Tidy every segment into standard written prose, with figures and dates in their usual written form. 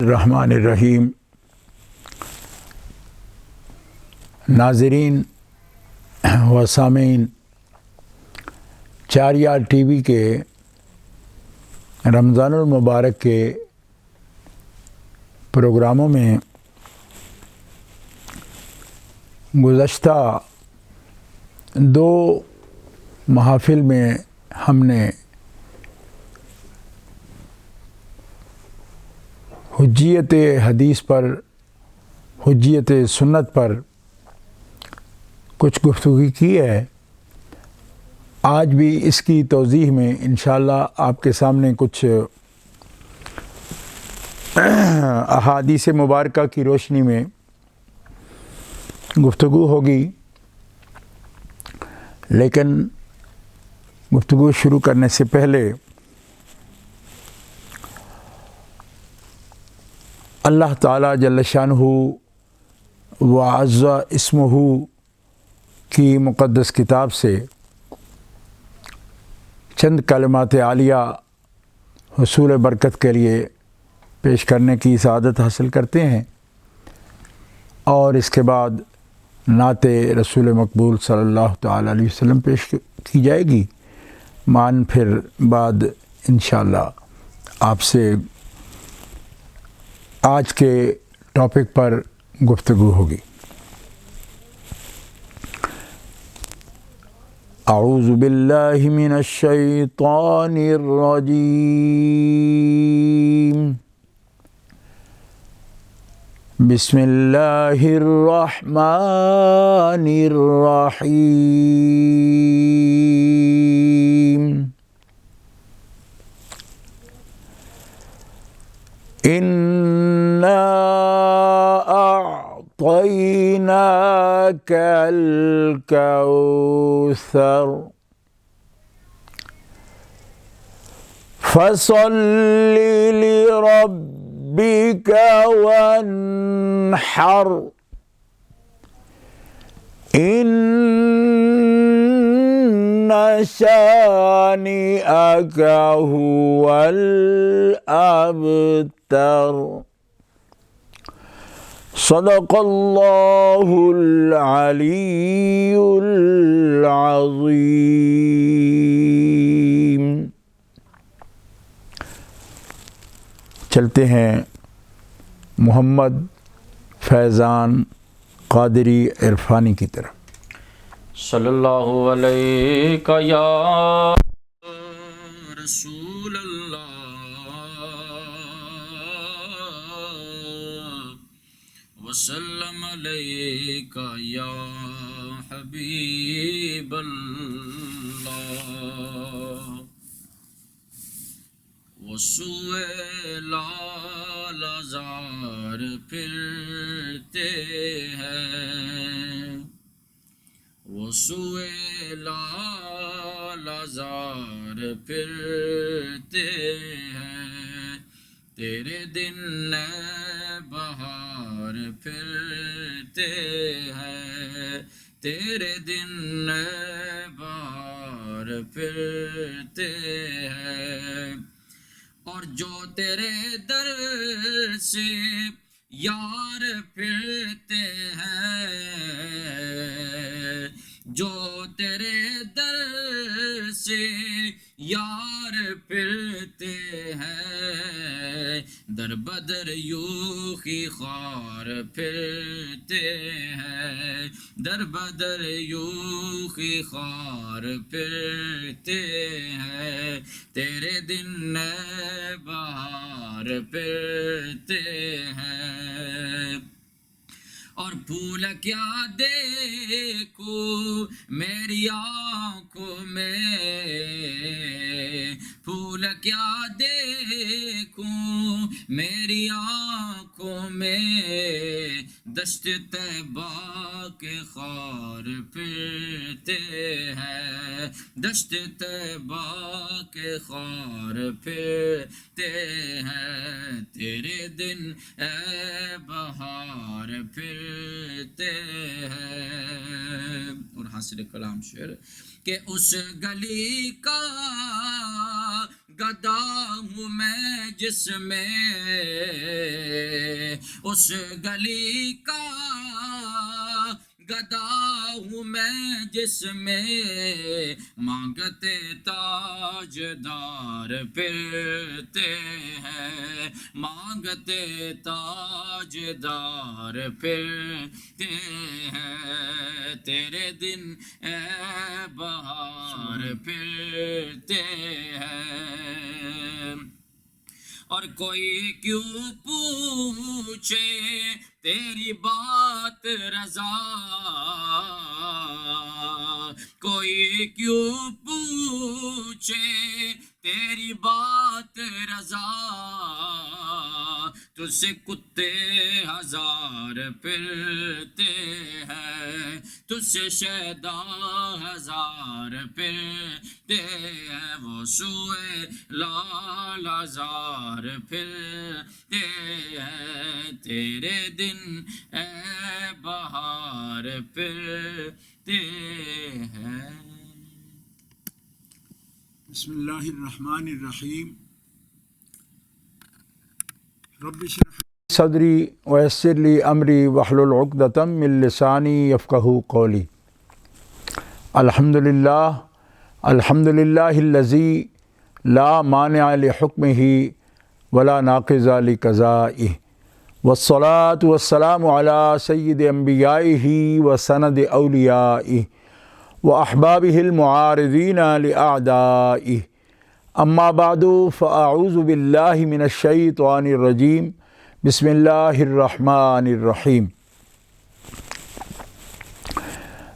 الرحمن الرحیم۔ ناظرین و سامعین، چار یار ٹی وی کے رمضان المبارک کے پروگراموں میں گزشتہ دو محافل میں ہم نے حجیت حدیث پر، حجیت سنت پر کچھ گفتگو کی ہے۔ آج بھی اس کی توضیح میں انشاءاللہ آپ کے سامنے کچھ احادیث مبارکہ کی روشنی میں گفتگو ہوگی، لیکن گفتگو شروع کرنے سے پہلے اللہ تعالیٰ جل شانہ و عز اسمہ کی مقدس کتاب سے چند کلمات عالیہ حصول برکت کے لیے پیش کرنے کی سعادت حاصل کرتے ہیں، اور اس کے بعد نعت رسول مقبول صلی اللہ تعالیٰ علیہ وسلم پیش کی جائے گی۔ مان پھر بعد انشاءاللہ آپ سے آج کے ٹاپک پر گفتگو ہوگی۔ اعوذ باللہ من الشیطان الرجیم، بسم اللہ الرحمن الرحیم۔ اِنَّا أَعْطَيْنَاكَ الْكَوْثَرَ فَصَلِّ لِرَبِّكَ وَانْحَرْ إِنَّ شَانِئَكَ هُوَ الْأَبْتَرُ۔ صدق اللہ العلی العظیم۔ چلتے ہیں محمد فیضان قادری عرفانی کی طرف۔ صلی اللہ علیہ یا رسول اللہ وسلم علیک یا حبیب اللہ۔ وسوئے لال زار پھرتے ہیں، وسوئے لال زار پھرتے ہیں، تیرے دن بہار پھرتے ہیں، تیرے دن بہار پھرتے ہیں، اور جو تیرے در سے یار پھرتے ہیں، جو تیرے در سے یار پھرتے ہیں، در بدر یوں ہی خار پھرتے ہیں، در بدر یوں ہی خار پھرتے ہیں، تیرے دن بہار پھرتے ہیں، اور پھول کیا دیکھوں میری آنکھوں میں، پھول کیا دیکھوں میری آنکھوں میں، دشت طیبہ کے خار پھرتے ہیں، دشت طیبہ کے خار پھرتے ہیں، تیرے دن اے بہار پھرتے ہیں۔ اور ناصر کلام شعر کہ اس گلی کا گدا ہوں میں جس میں اس گلی کا گدا ہوں میں جس میں مانگتے تاجدار پھرتے ہیں مانگتے تاجدار پھرتے ہیں تیرے دن اے بہار پھرتے ہیں اور کوئی کیوں پوچھے تیری بات رضا کوئی کیوں پوچھے تیری بات رضا تجھ سے کتے ہزار پھرتے ہیں تجھ سے شیدا ہزار پھرتے ہیں وہ سوئے لال ہزار پھرتے ہیں تیرے دن اے بہار پھرتے ہیں. بسم اللہ الرحمن الرحیم. رب اشرح لي صدری ویسر لی امری واحلل عقدۃ من لسانی یفقہوا قولی. الحمد للہ الذی لا مانع لحکمہ ولا ناقض لقضائہ والصلاة والسلام علی سید انبیائہ وسند اولیائہ واحبابہ المعارضین لاعدائہ. اما بعد فاعوذ باللہ من الشیطان الرجیم. بسم اللہ الرحمن الرحیم.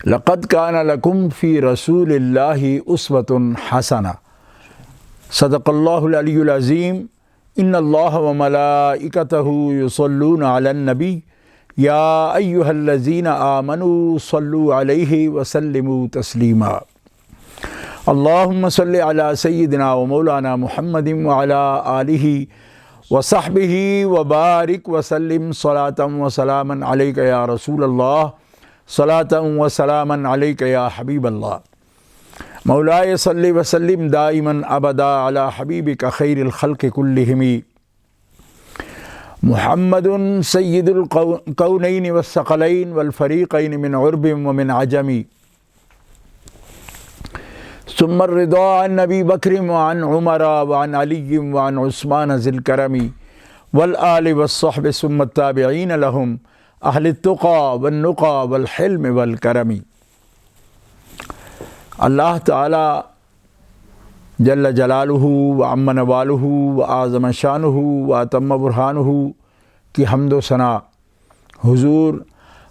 لقد کان لکم فی رسول اللہ اسوۃ حسنہ. صدق اللہ العلی العظیم. ان اللہ وملائکتہ یصلون علی النبی یا ایہا الذین آمنوا صلوا علیہ وسلموا تسلیما. اللہم صل علی سیدنا و مولانا محمد وعلی آلہ وصحبہ وبارک وسلم صلاۃ و سلاما علیک یا رسول اللہ صلاۃ و سلاما علیک یا حبیب اللہ. مولاي صل وسلم دائما ابدا علی حبیبک خیر الخلق کلہم محمد سید الکونین والثقلین والفریقین من عرب ومن عجم. ثم الرضا عن نبی بکر وعن عمر وعن علی وعن عثمان ذی الکرم والآل والصحب ثم التابعین لهم اہل التقى والنقى والحلم والکرم. اللہ تعالی جل جلالہ وعم نوالہ وعظم شانہ واتم برہانہ کی حمد و ثنا حضور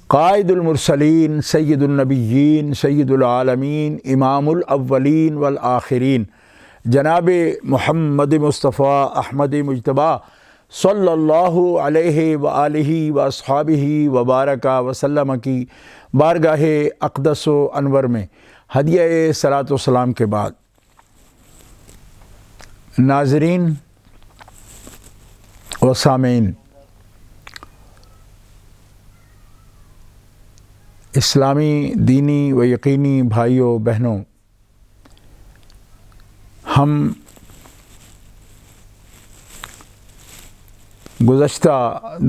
قائد المرسلین سید النبیین سید العالمین امام الاولین والآخرین جناب محمد مصطفیٰ احمد مجتبیٰ صلی اللہ علیہ وآلہ واصحابہ وبارک وسلم کی بارگاہ اقدس و انور میں ہدیہ صلاۃ و سلام کے بعد، ناظرین و سامعین، اسلامی دینی و یقینی بھائیوں بہنوں، ہم گزشتہ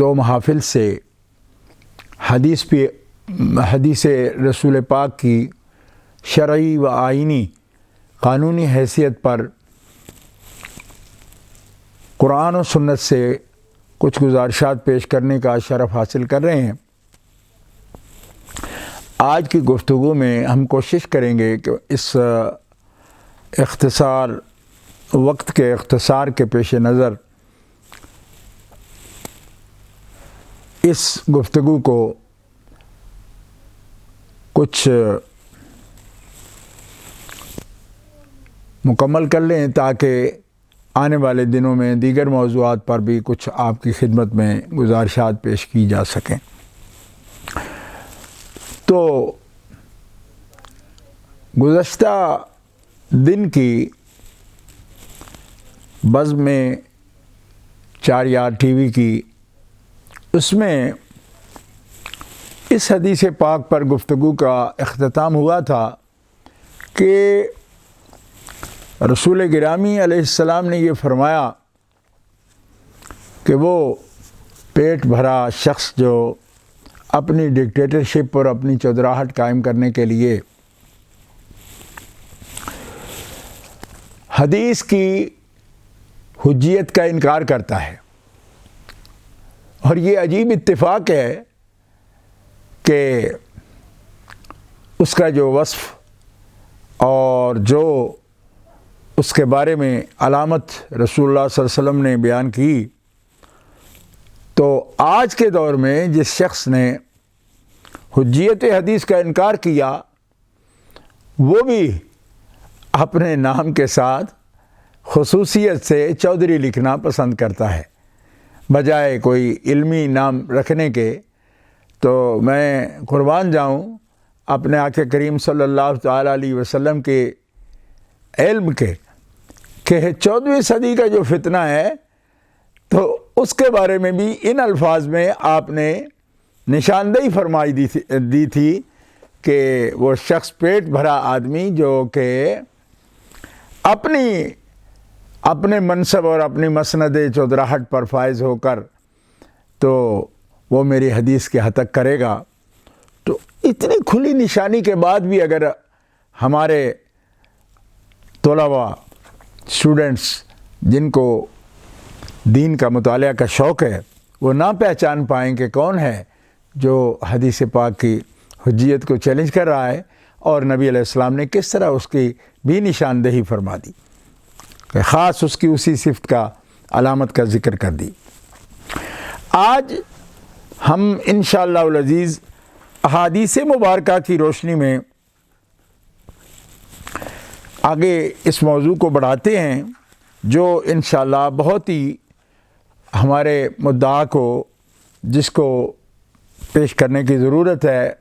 2 محافل سے حدیث رسول پاک کی شرعی و آئینی قانونی حیثیت پر قرآن و سنت سے کچھ گزارشات پیش کرنے کا شرف حاصل کر رہے ہیں. آج کی گفتگو میں ہم کوشش کریں گے کہ اس وقت کے اختصار کے پیش نظر اس گفتگو کو کچھ مکمل کر لیں تاکہ آنے والے دنوں میں دیگر موضوعات پر بھی کچھ آپ کی خدمت میں گزارشات پیش کی جا سکیں. تو گزشتہ دن کی بزم میں 4 یار ٹی وی کی، اس میں اس حدیث پاک پر گفتگو کا اختتام ہوا تھا کہ رسول گرامی علیہ السلام نے یہ فرمایا کہ وہ پیٹ بھرا شخص جو اپنی ڈکٹیٹرشپ اور اپنی چودراہٹ قائم کرنے کے لیے حدیث کی حجیت کا انکار کرتا ہے، اور یہ عجیب اتفاق ہے کہ اس کا جو وصف اور جو اس کے بارے میں علامت رسول اللہ صلی اللہ علیہ وسلم نے بیان کی، تو آج کے دور میں جس شخص نے حجیت حدیث کا انکار کیا وہ بھی اپنے نام کے ساتھ خصوصیت سے چودھری لکھنا پسند کرتا ہے بجائے کوئی علمی نام رکھنے کے۔ تو میں قربان جاؤں اپنے آقا کریم صلی اللہ تعالیٰ علیہ وسلم کے علم کے کہ 14ویں صدی کا جو فتنہ ہے تو اس کے بارے میں بھی ان الفاظ میں آپ نے نشاندہی فرمائی دی تھی کہ وہ شخص پیٹ بھرا آدمی جو کہ اپنے منصب اور اپنی مسند چودراہٹ پر فائز ہو کر تو وہ میری حدیث کے ہتک کرے گا۔ تو اتنی کھلی نشانی کے بعد بھی اگر ہمارے طلباء اسٹوڈنٹس جن کو دین کا مطالعہ کا شوق ہے وہ نہ پہچان پائیں کہ کون ہے جو حدیث پاک کی حجیت کو چیلنج کر رہا ہے، اور نبی علیہ السلام نے کس طرح اس کی بھی نشاندہی فرما دی، خاص اس کی اسی صفت کا علامت کا ذکر کر دی۔ آج ہم انشاءاللہ العزیز احادیث مبارکہ کی روشنی میں آگے اس موضوع کو بڑھاتے ہیں جو انشاءاللہ بہت ہی ہمارے مدعا کو جس کو پیش کرنے کی ضرورت ہے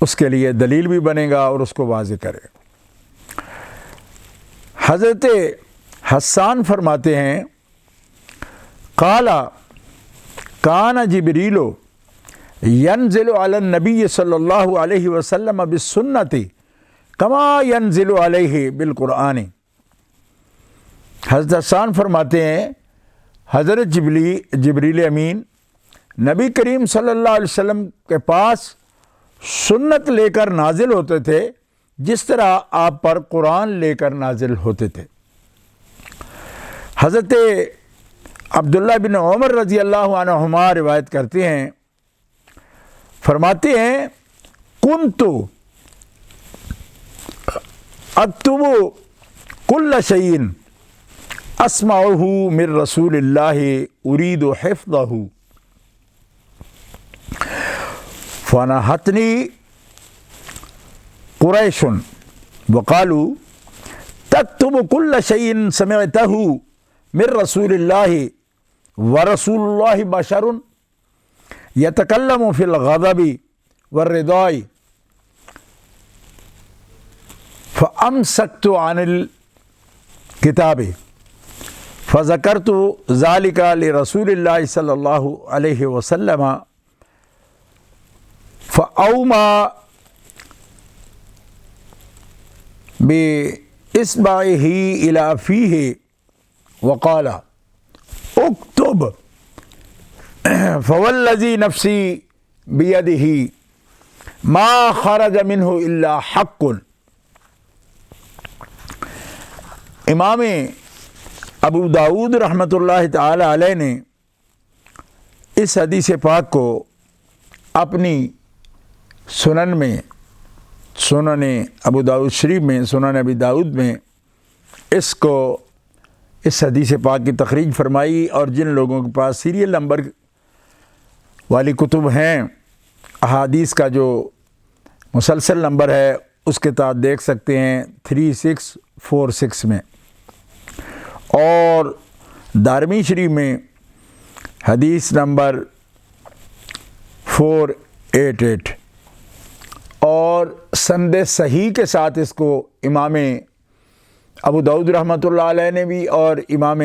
اس کے لیے دلیل بھی بنے گا اور اس کو واضح کرے۔ حضرت حسان فرماتے ہیں قال کان جبریل ینزل علی النبی صلی اللہ علیہ وسلم بالسنۃ کما ینزل علیہ بالقرآن۔ حضرت حسان فرماتے ہیں حضرت جبریل امین نبی کریم صلی اللہ علیہ وسلم کے پاس سنت لے کر نازل ہوتے تھے جس طرح آپ پر قرآن لے کر نازل ہوتے تھے۔ حضرت عبداللہ بن عمر رضی اللہ عنہما روایت کرتے ہیں، فرماتے ہیں کنت اکتب کل شیء اسمعہ من رسول اللہ ارید حفظہ فنہتنی قریش وقالوا تکتب کل شیء سمعتہ من رسول اللہ ورسول اللہ بشر یتکلم فی الغضب والرضاء فامسکت عن الکتاب فذکرت ذلک لرسول اللہ صلی اللہ علیہ وسلم فأوما بإصبعه إلى فيه وقال اكتب فوالذي نفسي بيده ما خرج منه إلا حق۔ امام ابو داود رحمۃ اللہ تعالی علیہ نے اس حدیث پاک کو اپنی سنن میں، سنن ابو داود شریف میں، سنن ابی داود میں اس حدیث پاک کی تخریج فرمائی، اور جن لوگوں کے پاس سیریل نمبر والی کتب ہیں احادیث کا جو مسلسل نمبر ہے اس کے تحت دیکھ سکتے ہیں 3646 میں، اور دارمی شریف میں حدیث نمبر 488، اور سند صحیح کے ساتھ اس کو امام ابو داؤد رحمۃ اللہ علیہ نے بھی اور امام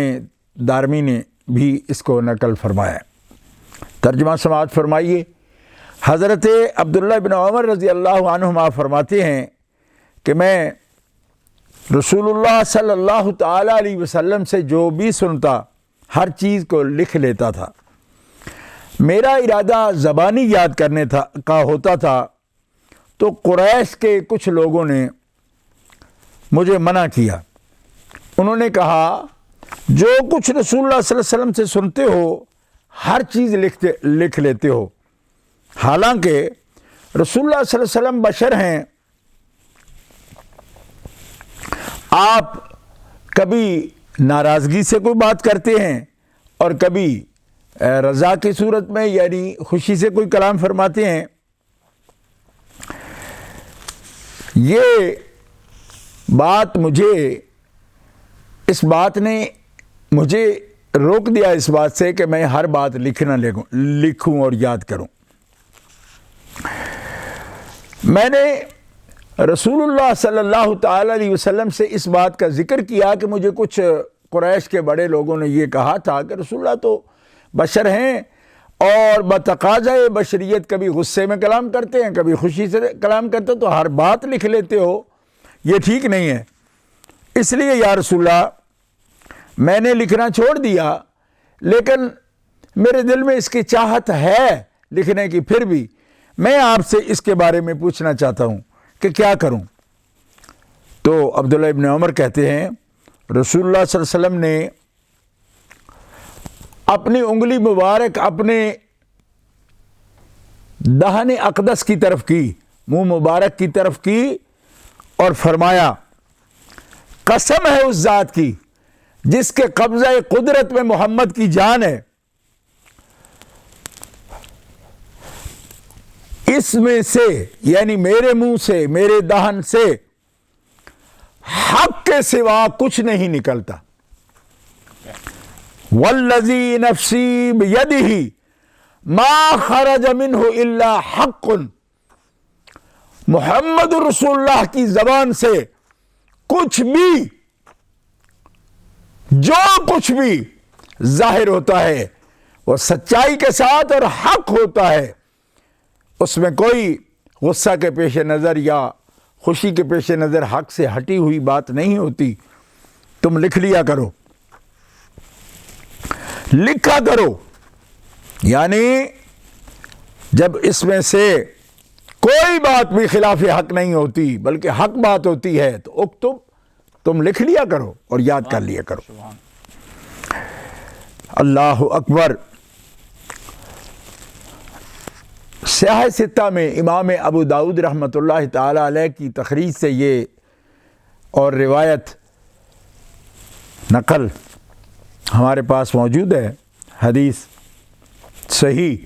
دارمی نے بھی اس کو نقل فرمایا۔ ترجمہ سماعت فرمائیے۔ حضرت عبداللہ بن عمر رضی اللہ عنہما فرماتے ہیں کہ میں رسول اللہ صلی اللہ تعالی علیہ وسلم سے جو بھی سنتا ہر چیز کو لکھ لیتا تھا. میرا ارادہ زبانی یاد کرنے کا ہوتا تھا تو قریش کے کچھ لوگوں نے مجھے منع کیا. انہوں نے کہا جو کچھ رسول اللہ صلی اللہ علیہ وسلم سے سنتے ہو ہر چیز لکھ لیتے ہو. حالانکہ رسول اللہ صلی اللہ علیہ وسلم بشر ہیں. آپ کبھی ناراضگی سے کوئی بات کرتے ہیں اور کبھی رضا کی صورت میں یعنی خوشی سے کوئی کلام فرماتے ہیں. یہ بات اس بات نے مجھے روک دیا اس بات سے کہ میں ہر بات لکھوں اور یاد کروں. میں نے رسول اللہ صلی اللہ تعالی علیہ وسلم سے اس بات کا ذکر کیا کہ مجھے کچھ قریش کے بڑے لوگوں نے یہ کہا تھا کہ رسول اللہ تو بشر ہیں اور بتقاضۂ بشریت کبھی غصے میں کلام کرتے ہیں کبھی خوشی سے کلام کرتے ہیں، تو ہر بات لکھ لیتے ہو، یہ ٹھیک نہیں ہے. اس لیے یا رسول اللہ میں نے لکھنا چھوڑ دیا، لیکن میرے دل میں اس کی چاہت ہے لکھنے کی، پھر بھی میں آپ سے اس کے بارے میں پوچھنا چاہتا ہوں کہ کیا کروں. تو عبداللہ ابن عمر کہتے ہیں رسول اللہ صلی اللہ علیہ وسلم نے اپنی انگلی مبارک اپنے دہن اقدس کی طرف کی، منہ مبارک کی طرف کی اور فرمایا قسم ہے اس ذات کی جس کے قبضہ قدرت میں محمد کی جان ہے، اس میں سے یعنی میرے منہ سے میرے دہن سے حق کے سوا کچھ نہیں نکلتا. والذی نفسی بیدہ ما خرج منہ الا حق. محمد رسول اللہ کی زبان سے کچھ بھی جو کچھ بھی ظاہر ہوتا ہے وہ سچائی کے ساتھ اور حق ہوتا ہے، اس میں کوئی غصہ کے پیش نظر یا خوشی کے پیش نظر حق سے ہٹی ہوئی بات نہیں ہوتی. تم لکھ لیا کرو، لکھا کرو، یعنی جب اس میں سے کوئی بات بھی خلاف حق نہیں ہوتی بلکہ حق بات ہوتی ہے تو اکتب، تم لکھ لیا کرو اور یاد کر لیا کرو. اللہ اکبر. سیاہ ستہ میں امام ابو داؤد رحمۃ اللہ تعالی علیہ کی تخریج سے یہ اور روایت نقل ہمارے پاس موجود ہے، حدیث صحیح.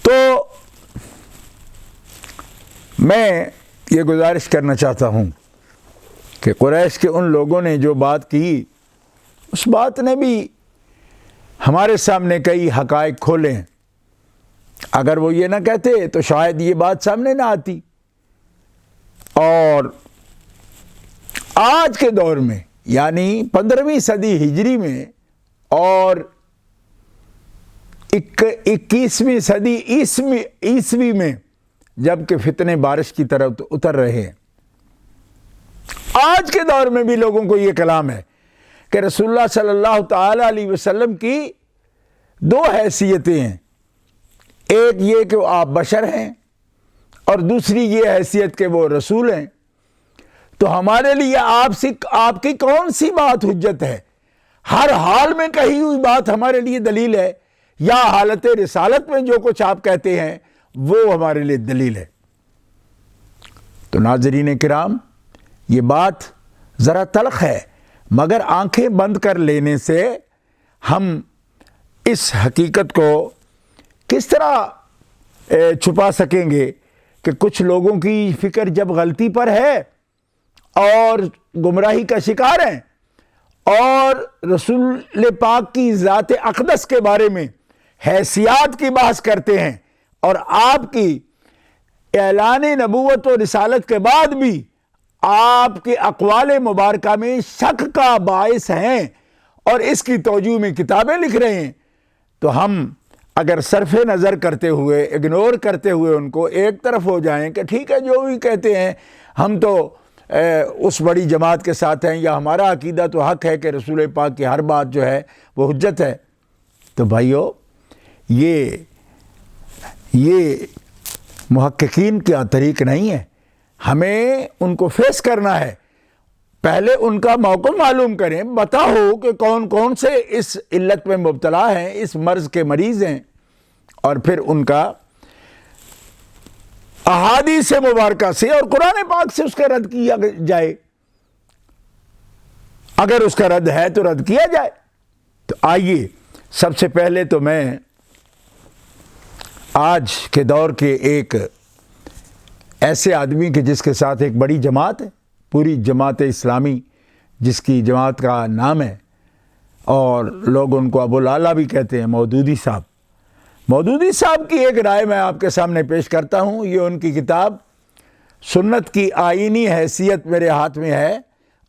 تو میں یہ گزارش کرنا چاہتا ہوں کہ قریش کے ان لوگوں نے جو بات کی اس بات نے بھی ہمارے سامنے کئی حقائق کھولے ہیں. اگر وہ یہ نہ کہتے تو شاید یہ بات سامنے نہ آتی. اور آج کے دور میں یعنی 15ویں صدی ہجری میں اور 21ویں صدی عیسوی میں جب کہ فتنے بارش کی طرح اتر رہے ہیں، آج کے دور میں بھی لوگوں کو یہ کلام ہے کہ رسول اللہ صلی اللہ تعالی علیہ وسلم کی دو حیثیتیں ہیں. ایک یہ کہ وہ آپ بشر ہیں اور دوسری یہ حیثیت کہ وہ رسول ہیں. تو ہمارے لیے آپ کی کون سی بات حجت ہے؟ ہر حال میں کہی ہوئی بات ہمارے لیے دلیل ہے یا حالت رسالت میں جو کچھ آپ کہتے ہیں وہ ہمارے لیے دلیل ہے؟ تو ناظرین کرام، یہ بات ذرا تلخ ہے، مگر آنکھیں بند کر لینے سے ہم اس حقیقت کو کس طرح چھپا سکیں گے کہ کچھ لوگوں کی فکر جب غلطی پر ہے اور گمراہی کا شکار ہیں اور رسول پاک کی ذات اقدس کے بارے میں حیثیات کی بحث کرتے ہیں اور آپ کی اعلان نبوت و رسالت کے بعد بھی آپ کے اقوال مبارکہ میں شک کا باعث ہیں اور اس کی توجیہ میں کتابیں لکھ رہے ہیں، تو ہم اگر صرف نظر کرتے ہوئے، اگنور کرتے ہوئے ان کو ایک طرف ہو جائیں کہ ٹھیک ہے جو بھی کہتے ہیں ہم تو اس بڑی جماعت کے ساتھ ہیں، یا ہمارا عقیدہ تو حق ہے کہ رسول پاک کی ہر بات جو ہے وہ حجت ہے، تو بھائیو یہ محققین کا طریق نہیں ہے. ہمیں ان کو فیس کرنا ہے. پہلے ان کا موقع معلوم کریں، بتاؤ کہ کون کون سے اس علت میں مبتلا ہیں، اس مرض کے مریض ہیں، اور پھر ان کا احادیث مبارکہ سے اور قرآن پاک سے اس کا رد کیا جائے. اگر اس کا رد ہے تو رد کیا جائے. تو آئیے سب سے پہلے تو میں آج کے دور کے ایک ایسے آدمی کے جس کے ساتھ ایک بڑی جماعت ہے، پوری جماعت اسلامی جس کی جماعت کا نام ہے، اور لوگ ان کو ابو العلا بھی کہتے ہیں، مودودی صاحب. مودودی صاحب کی ایک رائے میں آپ کے سامنے پیش کرتا ہوں. یہ ان کی کتاب سنت کی آئینی حیثیت میرے ہاتھ میں ہے،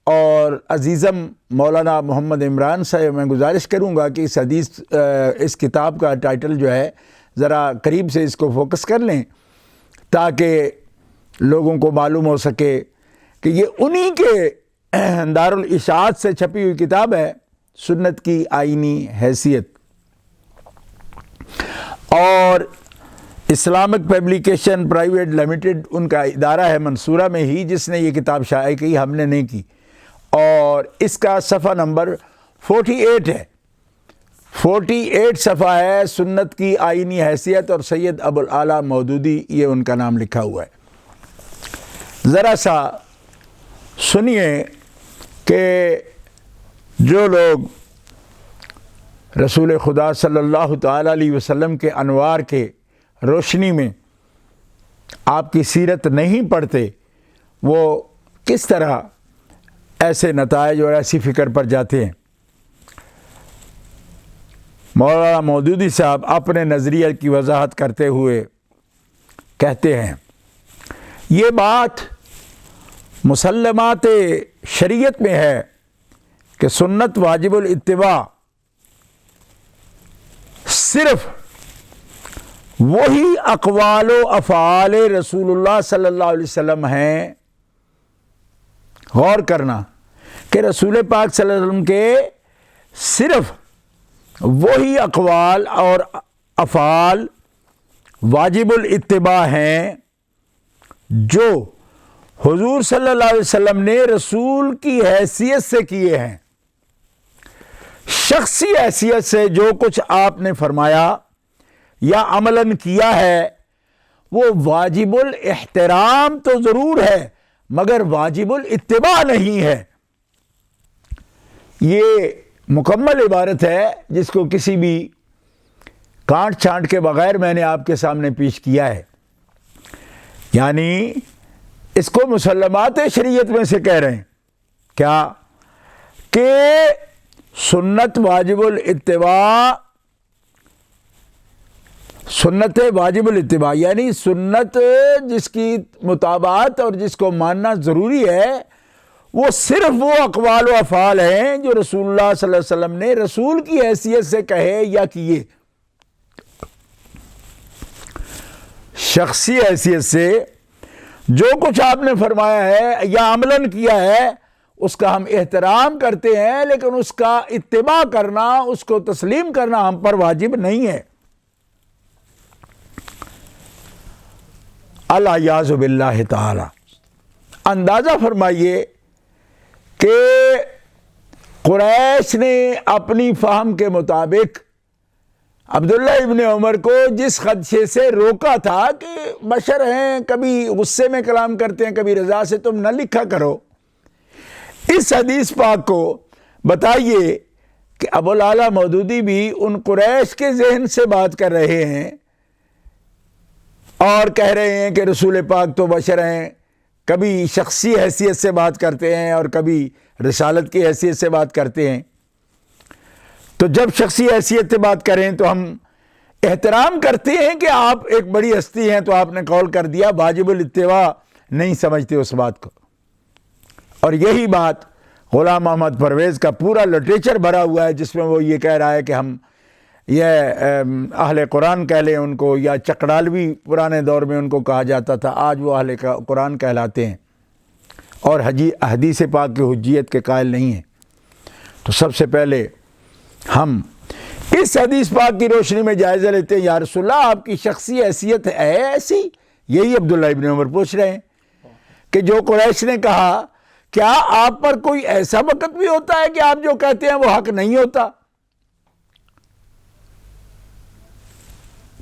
اور عزیزم مولانا محمد عمران سے میں گزارش کروں گا کہ اس کتاب کا ٹائٹل جو ہے ذرا قریب سے اس کو فوکس کر لیں تاکہ لوگوں کو معلوم ہو سکے کہ یہ انہی کے دارالاشاعت سے چھپی ہوئی کتاب ہے، سنت کی آئینی حیثیت. اور Islamic publication private limited in کا ادارہ ہے منصورہ میں ہی، جس نے یہ کتاب شائع کی، ہم نے نہیں کی. اور اس کا صفحہ نمبر 48 ہے. 48 صفحہ ہے، سنت کی آئینی حیثیت، اور سید ابو العلا مودودی یہ ان کا نام لکھا ہوا ہے. ذرا سا سنیے کہ جو لوگ رسول خدا صلی اللہ تعالیٰ علیہ وسلم کے انوار کے روشنی میں آپ کی سیرت نہیں پڑھتے، وہ کس طرح ایسے نتائج اور ایسی فکر پر جاتے ہیں. مولانا مودودی صاحب اپنے نظریے کی وضاحت کرتے ہوئے کہتے ہیں، یہ بات مسلمات شریعت میں ہے کہ سنت واجب الاتباع صرف وہی اقوال و افعال رسول اللہ صلی اللہ علیہ وسلم ہیں. غور کرنا کہ رسول پاک صلی اللہ علیہ وسلم کے صرف وہی اقوال اور افعال واجب الاتباع ہیں جو حضور صلی اللہ علیہ وسلم نے رسول کی حیثیت سے کیے ہیں. شخصی حیثیت سے جو کچھ آپ نے فرمایا یا عملاً کیا ہے وہ واجب الاحترام تو ضرور ہے مگر واجب الاتباع نہیں ہے. یہ مکمل عبارت ہے جس کو کسی بھی کانٹ چھانٹ کے بغیر میں نے آپ کے سامنے پیش کیا ہے. یعنی اس کو مسلمات شریعت میں سے کہہ رہے ہیں کیا کہ سنت واجب الاتباع، سنت واجب الاتباع یعنی سنت جس کی مطابقت اور جس کو ماننا ضروری ہے وہ صرف وہ اقوال و افعال ہیں جو رسول اللہ صلی اللہ علیہ وسلم نے رسول کی حیثیت سے کہے یا کیے. شخصی حیثیت سے جو کچھ آپ نے فرمایا ہے یا عملاً کیا ہے اس کا ہم احترام کرتے ہیں، لیکن اس کا اتباع کرنا، اس کو تسلیم کرنا ہم پر واجب نہیں ہے. الیاذ باللہ تعالی. اندازہ فرمائیے کہ قریش نے اپنی فہم کے مطابق عبداللہ ابن عمر کو جس خدشے سے روکا تھا کہ بشر ہیں، کبھی غصے میں کلام کرتے ہیں، کبھی رضا سے، تم نہ لکھا کرو. اس حدیث پاک کو بتائیے کہ ابو العلا مودودی بھی ان قریش کے ذہن سے بات کر رہے ہیں اور کہہ رہے ہیں کہ رسول پاک تو بشر ہیں، کبھی شخصی حیثیت سے بات کرتے ہیں اور کبھی رسالت کی حیثیت سے بات کرتے ہیں. تو جب شخصی حیثیت سے بات کریں تو ہم احترام کرتے ہیں کہ آپ ایک بڑی ہستی ہیں تو آپ نے قول کر دیا، واجب الاتباع نہیں سمجھتے اس بات کو. اور یہی بات غلام محمد پرویز کا پورا لٹریچر بھرا ہوا ہے جس میں وہ یہ کہہ رہا ہے کہ ہم یہ اہل قرآن کہہ لیں ان کو، یا چکڑالوی پرانے دور میں ان کو کہا جاتا تھا، آج وہ اہل قرآن کہلاتے ہیں اور حدیث پاک کی حجیت کے قائل نہیں ہیں۔ تو سب سے پہلے ہم اس حدیث پاک کی روشنی میں جائزہ لیتے ہیں، یا رسول اللہ آپ کی شخصی حیثیت ہے ایسی؟ یہی عبداللہ ابن عمر پوچھ رہے ہیں کہ جو قریش نے کہا کیا آپ پر کوئی ایسا وقت بھی ہوتا ہے کہ آپ جو کہتے ہیں وہ حق نہیں ہوتا؟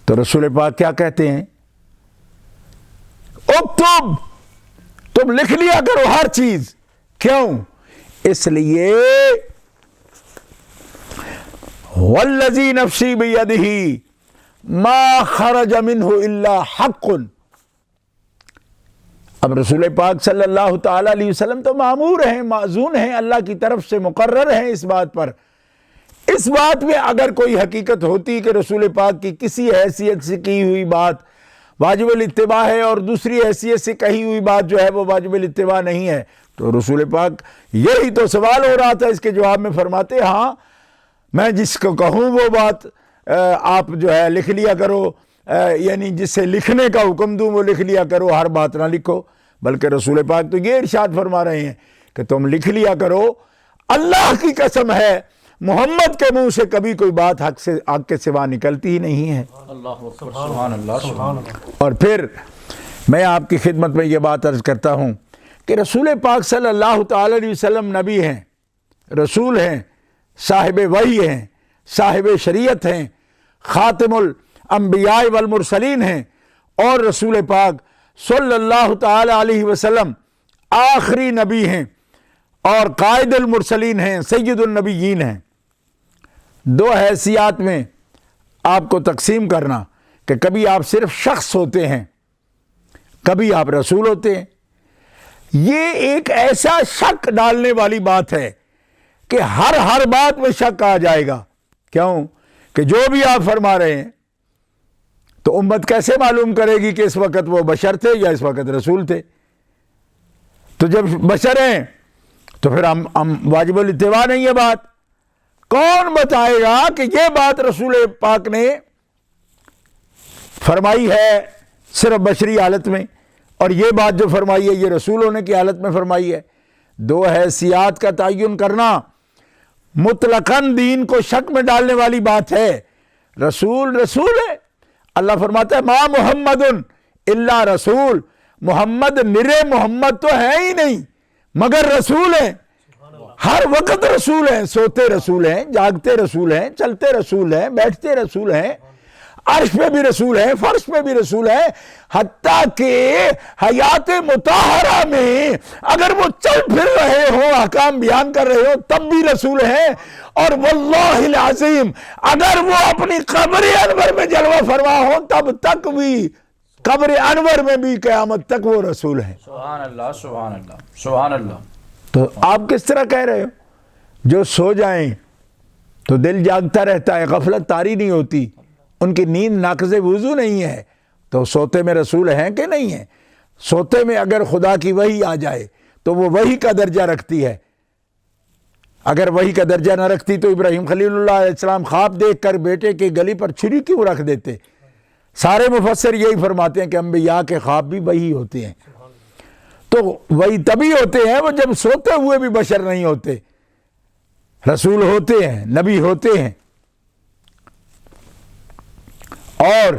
تو رسول پاک کیا کہتے ہیں؟ اکتب، تم لکھ لیا کرو ہر چیز۔ کیوں؟ اس لیے والذی نفسی بیدہ ما خرج منہ الا حق۔ اب رسول پاک صلی اللہ تعالی علیہ وسلم تو مامور ہیں، معزون ہیں، اللہ کی طرف سے مقرر ہیں اس بات پر۔ اس بات میں اگر کوئی حقیقت ہوتی کہ رسول پاک کی کسی حیثیت سے کی ہوئی بات واجب الاتباع ہے اور دوسری حیثیت سے کہی ہوئی بات جو ہے وہ واجب الاتباع نہیں ہے، تو رسول پاک یہی تو سوال ہو رہا تھا، اس کے جواب میں فرماتے ہاں میں جس کو کہوں وہ بات آپ جو ہے لکھ لیا کرو، یعنی جس سے لکھنے کا حکم دوں وہ لکھ لیا کرو، ہر بات نہ لکھو۔ بلکہ رسول پاک تو یہ ارشاد فرما رہے ہیں کہ تم لکھ لیا کرو، اللہ کی قسم ہے محمد کے منہ سے کبھی کوئی بات حق کے سوا نکلتی ہی نہیں ہے۔ سبحان اللہ۔ اور پھر میں آپ کی خدمت میں یہ بات عرض کرتا ہوں کہ رسول پاک صلی اللہ تعالی علیہ وسلم نبی ہیں، رسول ہیں، صاحب وحی ہیں، صاحب شریعت ہیں، خاتم الانبیاء والمرسلین ہیں، اور رسول پاک صلی اللہ تعالی علیہ وسلم آخری نبی ہیں اور قائد المرسلین ہیں، سید النبیین ہیں۔ دو حیثیات میں آپ کو تقسیم کرنا کہ کبھی آپ صرف شخص ہوتے ہیں، کبھی آپ رسول ہوتے ہیں، یہ ایک ایسا شک ڈالنے والی بات ہے کہ ہر بات میں شک آ جائے گا۔ کیوں کہ جو بھی آپ فرما رہے ہیں تو امت کیسے معلوم کرے گی کہ اس وقت وہ بشر تھے یا اس وقت رسول تھے؟ تو جب بشر ہیں تو پھر ہم واجب الاتباع نہیں ہے بات۔ کون بتائے گا کہ یہ بات رسول پاک نے فرمائی ہے صرف بشری حالت میں، اور یہ بات جو فرمائی ہے یہ رسول ہونے کی حالت میں فرمائی ہے؟ دو حیثیات کا تعین کرنا مطلقاً دین کو شک میں ڈالنے والی بات ہے۔ رسول ہے، اللہ فرماتا ہے ما محمد الا رسول، محمد نرے محمد تو ہے ہی نہیں مگر رسول ہیں، ہر وقت رسول ہیں، سوتے رسول ہیں، جاگتے رسول ہیں، چلتے رسول ہیں، بیٹھتے رسول ہیں، عرش پہ بھی رسول ہیں، فرش پہ بھی رسول ہیں، حتیٰ کہ حیات مطہرہ میں اگر وہ چل پھر رہے ہوں، احکام بیان کر رہے ہوں تب بھی رسول ہیں، اور واللہ العظیم اگر وہ اپنی قبر انور میں جلوہ فرما ہوں تب تک بھی قبر انور میں بھی قیامت تک وہ رسول ہیں۔ سبحان اللہ، سبحان اللہ، سبحان اللہ۔ تو آپ کس طرح کہہ رہے ہو؟ جو سو جائیں تو دل جاگتا رہتا ہے، غفلت طاری نہیں ہوتی، ان کی نیند ناقض وضو نہیں ہے، تو سوتے میں رسول ہیں کہ نہیں ہیں؟ سوتے میں اگر خدا کی وحی آ جائے تو وہ وحی کا درجہ رکھتی ہے، اگر وحی کا درجہ نہ رکھتی تو ابراہیم خلیل اللہ علیہ السلام خواب دیکھ کر بیٹے کے گلی پر چھری کیوں رکھ دیتے؟ سارے مفسر یہی فرماتے ہیں کہ انبیاء کے خواب بھی وحی ہوتے ہیں، تو وہی تبھی ہوتے ہیں وہ جب سوتے ہوئے بھی بشر نہیں ہوتے، رسول ہوتے ہیں، نبی ہوتے ہیں۔ اور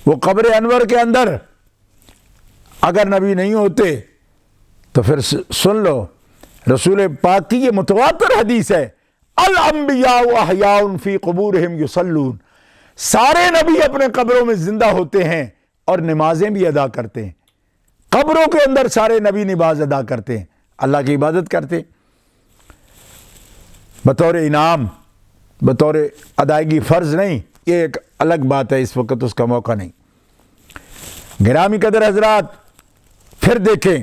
وہ قبر انور کے اندر اگر نبی نہیں ہوتے تو پھر سن لو، رسول پاک کی یہ متواتر حدیث ہے، الانبیاء احیاء فی قبورہم یصلون، سارے نبی اپنے قبروں میں زندہ ہوتے ہیں اور نمازیں بھی ادا کرتے ہیں، قبروں کے اندر سارے نبی نماز ادا کرتے ہیں، اللہ کی عبادت کرتے ہیں، بطور انعام، بطور ادائیگی فرض نہیں، یہ ایک الگ بات ہے، اس وقت اس کا موقع نہیں۔ گرامی قدر حضرات، پھر دیکھیں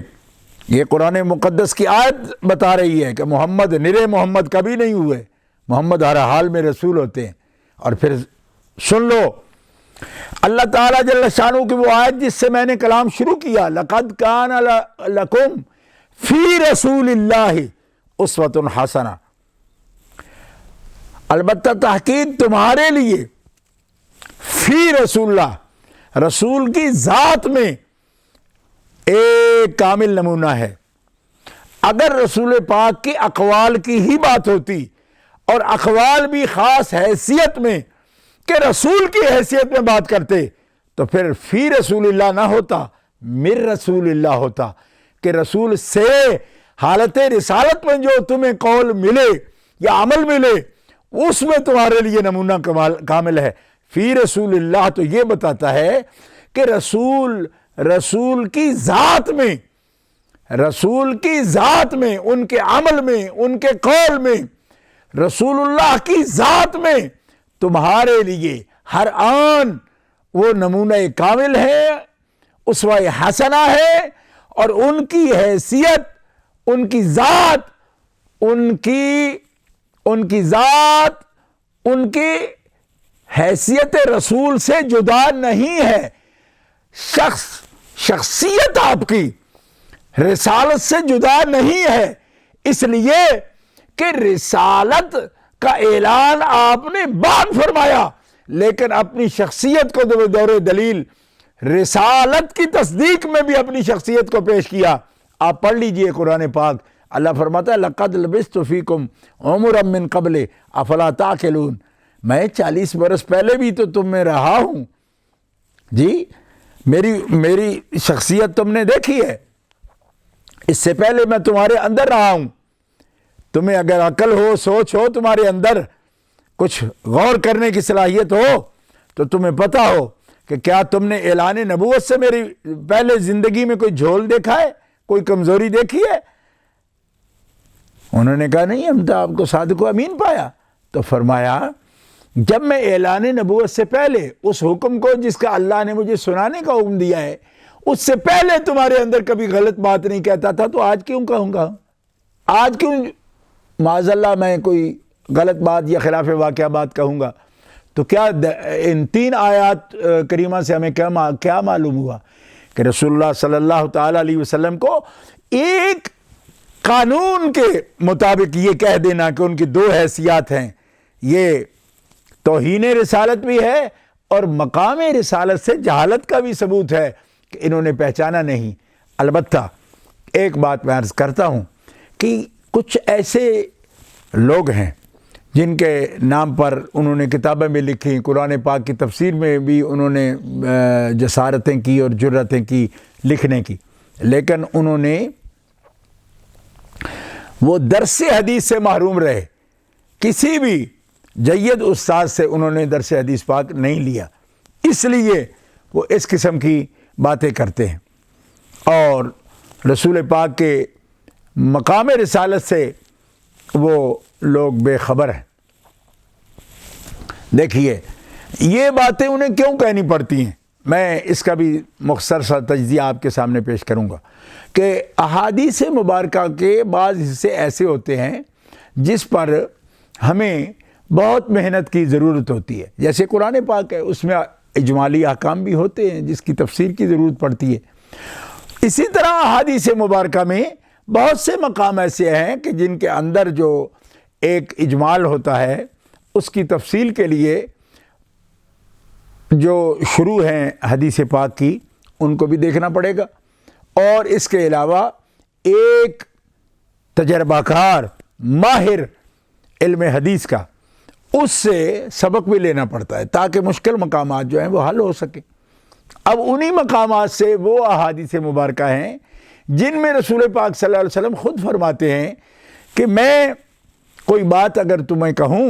یہ قرآن مقدس کی آیت بتا رہی ہے کہ محمد نرے محمد کبھی نہیں ہوئے، محمد ہر حال میں رسول ہوتے ہیں۔ اور پھر سن لو اللہ تعالیٰ جل شانہ کی وہ آیت جس سے میں نے کلام شروع کیا، لَقَدْ كَانَ لَكُمْ فِي رَسُولِ اللَّهِ أُسْوَةٌ حَسَنَةٌ، البتہ تحقیق تمہارے لیے فی رسول اللہ، رسول کی ذات میں ایک کامل نمونہ ہے۔ اگر رسول پاک کی اقوال کی ہی بات ہوتی، اور اقوال بھی خاص حیثیت میں کہ رسول کی حیثیت میں بات کرتے، تو پھر فی رسول اللہ نہ ہوتا، مر رسول اللہ ہوتا، کہ رسول سے حالت رسالت میں جو تمہیں قول ملے یا عمل ملے اس میں تمہارے لیے نمونہ کامل ہے۔ فی رسول اللہ تو یہ بتاتا ہے کہ رسول کی ذات میں، رسول کی ذات میں، ان کے عمل میں، ان کے قول میں، رسول اللہ کی ذات میں تمہارے لیے ہر آن وہ نمونہ کامل ہے، اسوہ حسنہ ہے، اور ان کی حیثیت، ان کی ذات، ان کی حیثیت رسول سے جدا نہیں ہے۔ شخصیت آپ کی رسالت سے جدا نہیں ہے، اس لیے کہ رسالت کا اعلان آپ نے بعد فرمایا، لیکن اپنی شخصیت کو دور دلیل رسالت کی تصدیق میں بھی اپنی شخصیت کو پیش کیا۔ آپ پڑھ لیجئے قرآن پاک، اللہ فرماتا ہے لَقَدْ لَبِثْتُ فِيكُمْ عُمُرًا مِّن قَبْلِ أَفَلَا تَعْقِلُونَ، میں 40 برس پہلے بھی تو تم میں رہا ہوں جی، میری شخصیت تم نے دیکھی ہے، اس سے پہلے میں تمہارے اندر رہا ہوں۔ تمہیں اگر عقل ہو، سوچ ہو تمہارے اندر، کچھ غور کرنے کی صلاحیت ہو، تو تمہیں پتہ ہو کہ کیا تم نے اعلان نبوت سے میری پہلے زندگی میں کوئی جھول دیکھا ہے، کوئی کمزوری دیکھی ہے؟ انہوں نے کہا نہیں، ہم تو آپ کو صادق و امین پایا۔ تو فرمایا جب میں اعلان نبوت سے پہلے اس حکم کو جس کا اللہ نے مجھے سنانے کا حکم دیا ہے، اس سے پہلے تمہارے اندر کبھی غلط بات نہیں کہتا تھا، تو آج کیوں کہوں گا؟ آج کیوں معاذ اللہ میں کوئی غلط بات یا خلاف واقعہ بات کہوں گا؟ تو کیا ان 3 آیات کریمہ سے ہمیں کیا معلوم ہوا کہ رسول اللہ صلی اللہ تعالی علیہ وسلم کو ایک قانون کے مطابق یہ کہہ دینا کہ ان کی 2 حیثیات ہیں، یہ توہین رسالت بھی ہے اور مقام رسالت سے جہالت کا بھی ثبوت ہے کہ انہوں نے پہچانا نہیں۔ البتہ ایک بات میں عرض کرتا ہوں کہ کچھ ایسے لوگ ہیں جن کے نام پر انہوں نے کتابیں بھی لکھی، قرآن پاک کی تفسیر میں بھی انہوں نے جسارتیں کی اور جرأتیں کی لکھنے کی، لیکن انہوں نے وہ درس حدیث سے محروم رہے، کسی بھی جید استاد سے انہوں نے درس حدیث پاک نہیں لیا، اس لیے وہ اس قسم کی باتیں کرتے ہیں اور رسول پاک کے مقام رسالت سے وہ لوگ بے خبر ہیں۔ دیکھیے یہ باتیں انہیں کیوں کہنی پڑتی ہیں، میں اس کا بھی مختصر سا تجزیہ آپ کے سامنے پیش کروں گا کہ احادیث مبارکہ کے بعض حصے ایسے ہوتے ہیں جس پر ہمیں بہت محنت کی ضرورت ہوتی ہے، جیسے قرآن پاک ہے، اس میں اجمالی احکام بھی ہوتے ہیں جس کی تفسیر کی ضرورت پڑتی ہے۔ اسی طرح احادیث مبارکہ میں بہت سے مقام ایسے ہیں کہ جن کے اندر جو ایک اجمال ہوتا ہے اس کی تفصیل کے لیے جو شروع ہیں حدیث پاک کی ان کو بھی دیکھنا پڑے گا، اور اس کے علاوہ ایک تجربہ کار ماہر علم حدیث کا اس سے سبق بھی لینا پڑتا ہے تاکہ مشکل مقامات جو ہیں وہ حل ہو سکیں۔ اب انہی مقامات سے وہ احادیث مبارکہ ہیں جن میں رسول پاک صلی اللہ علیہ وسلم خود فرماتے ہیں کہ میں کوئی بات اگر تمہیں کہوں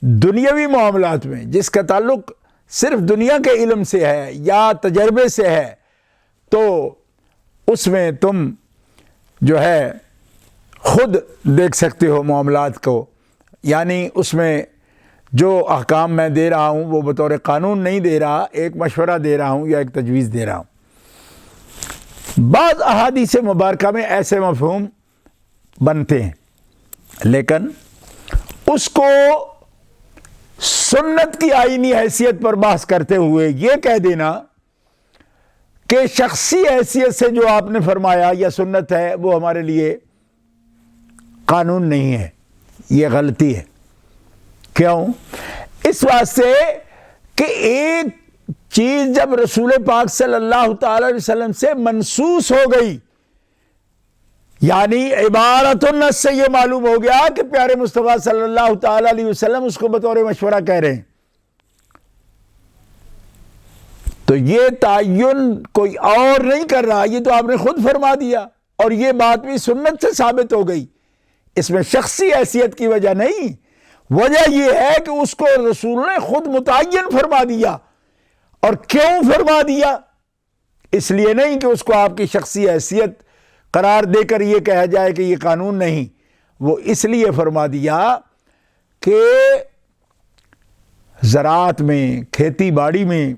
دنیاوی معاملات میں جس کا تعلق صرف دنیا کے علم سے ہے یا تجربے سے ہے، تو اس میں تم جو ہے خود دیکھ سکتے ہو معاملات کو، یعنی اس میں جو احکام میں دے رہا ہوں وہ بطور قانون نہیں دے رہا، ایک مشورہ دے رہا ہوں یا ایک تجویز دے رہا ہوں۔ بعض احادیث مبارکہ میں ایسے مفہوم بنتے ہیں، لیکن اس کو سنت کی آئینی حیثیت پر بحث کرتے ہوئے یہ کہہ دینا کہ شخصی حیثیت سے جو آپ نے فرمایا یا سنت ہے وہ ہمارے لیے قانون نہیں ہے، یہ غلطی ہے۔ کیوں؟ اس واسطے کہ ایک چیز جب رسول پاک صلی اللہ تعالی علیہ وسلم سے منسوس ہو گئی، یعنی عبارت النص سے یہ معلوم ہو گیا کہ پیارے مصطفیٰ صلی اللہ تعالی علیہ وسلم اس کو بطور مشورہ کہہ رہے ہیں، تو یہ تعین کوئی اور نہیں کر رہا، یہ تو آپ نے خود فرما دیا، اور یہ بات بھی سنت سے ثابت ہو گئی، اس میں شخصی حیثیت کی وجہ نہیں، وجہ یہ ہے کہ اس کو رسول نے خود متعین فرما دیا۔ اور کیوں فرما دیا؟ اس لیے نہیں کہ اس کو آپ کی شخصی حیثیت قرار دے کر یہ کہا جائے کہ یہ قانون نہیں، وہ اس لیے فرما دیا کہ زراعت میں، کھیتی باڑی میں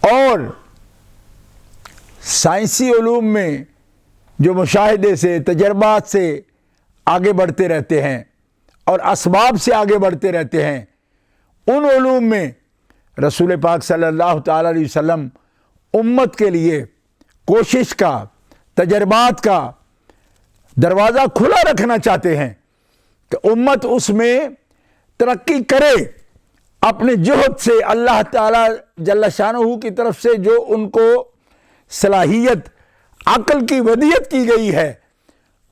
اور سائنسی علوم میں جو مشاہدے سے، تجربات سے آگے بڑھتے رہتے ہیں اور اسباب سے آگے بڑھتے رہتے ہیں، ان علوم میں رسول پاک صلی اللہ تعالی علیہ وسلم امت کے لیے کوشش کا، تجربات کا دروازہ کھلا رکھنا چاہتے ہیں کہ امت اس میں ترقی کرے، اپنے جہد سے اللہ تعالی جل شانہ کی طرف سے جو ان کو صلاحیت، عقل کی ودیت کی گئی ہے،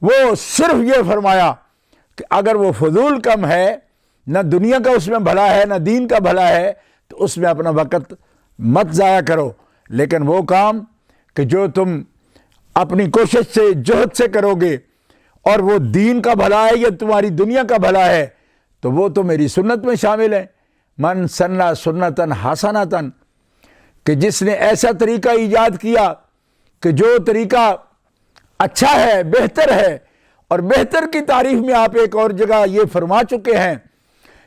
وہ صرف یہ فرمایا کہ اگر وہ فضول کم ہے، نہ دنیا کا اس میں بھلا ہے نہ دین کا بھلا ہے، تو اس میں اپنا وقت مت ضائع کرو، لیکن وہ کام کہ جو تم اپنی کوشش سے، جہد سے کرو گے اور وہ دین کا بھلا ہے یا تمہاری دنیا کا بھلا ہے، تو وہ تو میری سنت میں شامل ہے۔ من سنّا سنتاً حسنتاً، کہ جس نے ایسا طریقہ ایجاد کیا کہ جو طریقہ اچھا ہے، بہتر ہے، اور بہتر کی تعریف میں آپ ایک اور جگہ یہ فرما چکے ہیں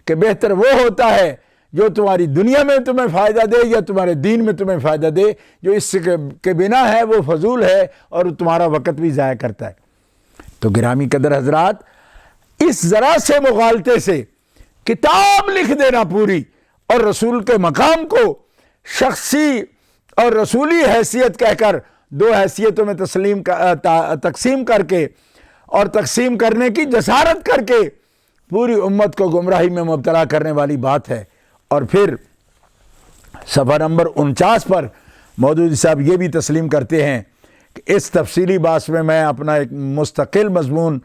کہ بہتر وہ ہوتا ہے جو تمہاری دنیا میں تمہیں فائدہ دے یا تمہارے دین میں تمہیں فائدہ دے، جو اس کے بنا ہے وہ فضول ہے اور تمہارا وقت بھی ضائع کرتا ہے۔ تو گرامی قدر حضرات، اس ذرا سے مغالطے سے کتاب لکھ دینا پوری، اور رسول کے مقام کو شخصی اور رسولی حیثیت کہہ کر دو حیثیتوں میں تقسیم کر کے اور تقسیم کرنے کی جسارت کر کے پوری امت کو گمراہی میں مبتلا کرنے والی بات ہے۔ اور پھر صفحہ نمبر 49 پر مودودی صاحب یہ بھی تسلیم کرتے ہیں کہ اس تفصیلی بات میں میں اپنا ایک مستقل مضمون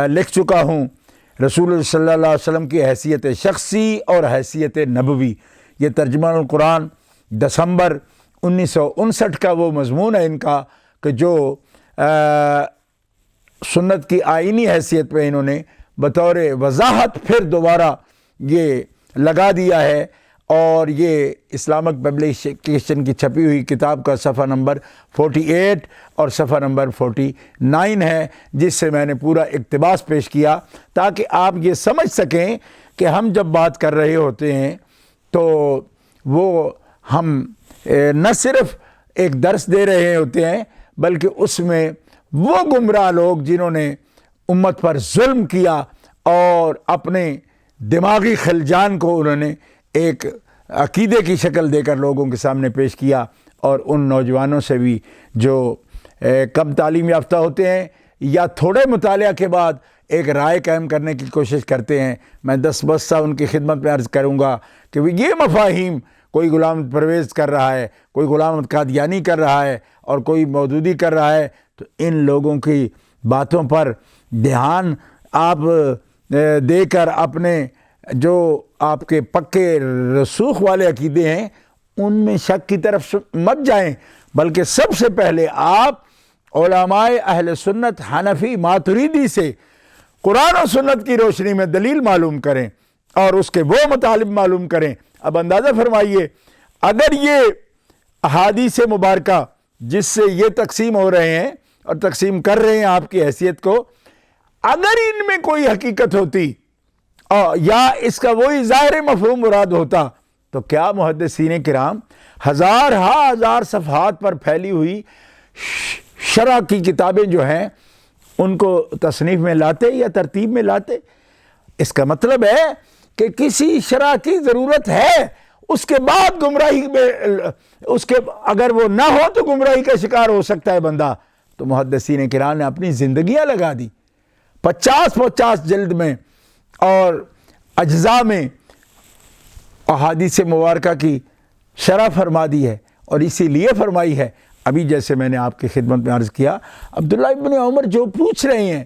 لکھ چکا ہوں، رسول اللہ صلی اللہ علیہ وسلم کی حیثیت شخصی اور حیثیت نبوی۔ یہ ترجمہ القرآن دسمبر 1959 کا وہ مضمون ہے ان کا، کہ جو سنت کی آئینی حیثیت پہ انہوں نے بطور وضاحت پھر دوبارہ یہ لگا دیا ہے، اور یہ اسلامک پبلیکیشن کی چھپی ہوئی کتاب کا صفحہ نمبر 48 اور صفحہ نمبر 49 ہے، جس سے میں نے پورا اقتباس پیش کیا تاکہ آپ یہ سمجھ سکیں کہ ہم جب بات کر رہے ہوتے ہیں تو وہ ہم نہ صرف ایک درس دے رہے ہوتے ہیں، بلکہ اس میں وہ گمراہ لوگ جنہوں نے امت پر ظلم کیا اور اپنے دماغی خلجان کو انہوں نے ایک عقیدے کی شکل دے کر لوگوں کے سامنے پیش کیا، اور ان نوجوانوں سے بھی جو کم تعلیم یافتہ ہوتے ہیں یا تھوڑے مطالعہ کے بعد ایک رائے قائم کرنے کی کوشش کرتے ہیں، میں دست بستہ ان کی خدمت میں عرض کروں گا کہ یہ مفاہیم کوئی غلام پرویز کر رہا ہے، کوئی غلام قادیانی کر رہا ہے اور کوئی مودودی کر رہا ہے، تو ان لوگوں کی باتوں پر دھیان آپ دے کر اپنے جو آپ کے پکے رسوخ والے عقیدے ہیں ان میں شک کی طرف مت جائیں، بلکہ سب سے پہلے آپ علماء اہل سنت حنفی ماتریدی سے قرآن و سنت کی روشنی میں دلیل معلوم کریں اور اس کے وہ مطالب معلوم کریں۔ اب اندازہ فرمائیے، اگر یہ احادیث مبارکہ جس سے یہ تقسیم ہو رہے ہیں اور تقسیم کر رہے ہیں آپ کی حیثیت کو، اگر ان میں کوئی حقیقت ہوتی یا اس کا وہی ظاہر مفہوم مراد ہوتا، تو کیا محدثین کرام ہزار صفحات پر پھیلی ہوئی شرح کی کتابیں جو ہیں ان کو تصنیف میں لاتے یا ترتیب میں لاتے؟ اس کا مطلب ہے کہ کسی شرح کی ضرورت ہے، اس کے بعد گمراہی میں اگر وہ نہ ہو تو گمراہی کا شکار ہو سکتا ہے بندہ۔ تو محدثین کرام نے اپنی زندگیاں لگا دی 50 جلد میں، اور اجزاء میں احادیث مبارکہ کی شرح فرما دی ہے، اور اسی لیے فرمائی ہے ابھی جیسے میں نے آپ کی خدمت میں عرض کیا، عبداللہ ابن عمر جو پوچھ رہے ہیں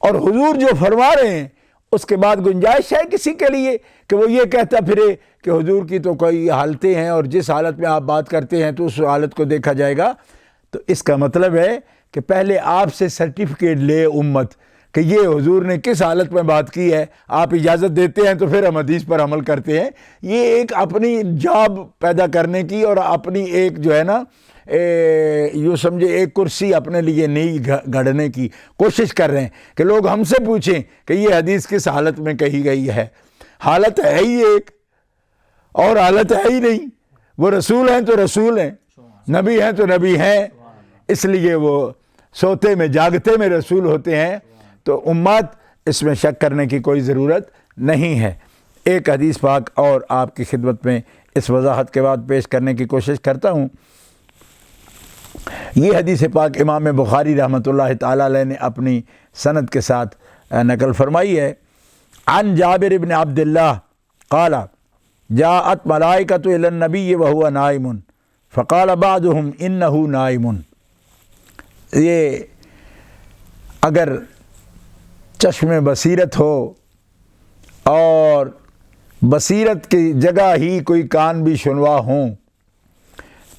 اور حضور جو فرما رہے ہیں، اس کے بعد گنجائش ہے کسی کے لیے کہ وہ یہ کہتا پھرے کہ حضور کی تو کوئی حالتیں ہیں اور جس حالت میں آپ بات کرتے ہیں تو اس حالت کو دیکھا جائے گا؟ تو اس کا مطلب ہے کہ پہلے آپ سے سرٹیفکیٹ لے امت کہ یہ حضور نے کس حالت میں بات کی ہے، آپ اجازت دیتے ہیں تو پھر ہم حدیث پر عمل کرتے ہیں۔ یہ ایک اپنی جاب پیدا کرنے کی اور اپنی ایک جو ہے نا یوں سمجھے ایک کرسی اپنے لیے نہیں گھڑنے کی کوشش کر رہے ہیں کہ لوگ ہم سے پوچھیں کہ یہ حدیث کس حالت میں کہی گئی ہے۔ حالت ہے ہی ایک اور حالت ہے ہی نہیں، وہ رسول ہیں تو رسول ہیں، نبی ہیں تو نبی ہیں، اس لیے وہ سوتے میں جاگتے میں رسول ہوتے ہیں۔ تو امت اس میں شک کرنے کی کوئی ضرورت نہیں ہے۔ ایک حدیث پاک اور آپ کی خدمت میں اس وضاحت کے بعد پیش کرنے کی کوشش کرتا ہوں۔ یہ حدیث پاک امام بخاری رحمۃ اللہ تعالی علیہ نے اپنی سند کے ساتھ نقل فرمائی ہے۔ عن جابر بن عبد اللہ قال جاءت ملائکۃ الی النبی وهو نائم فقال بعضهم انه نائم۔ یہ اگر چشم بصیرت ہو اور بصیرت کی جگہ ہی کوئی کان بھی شنوا ہوں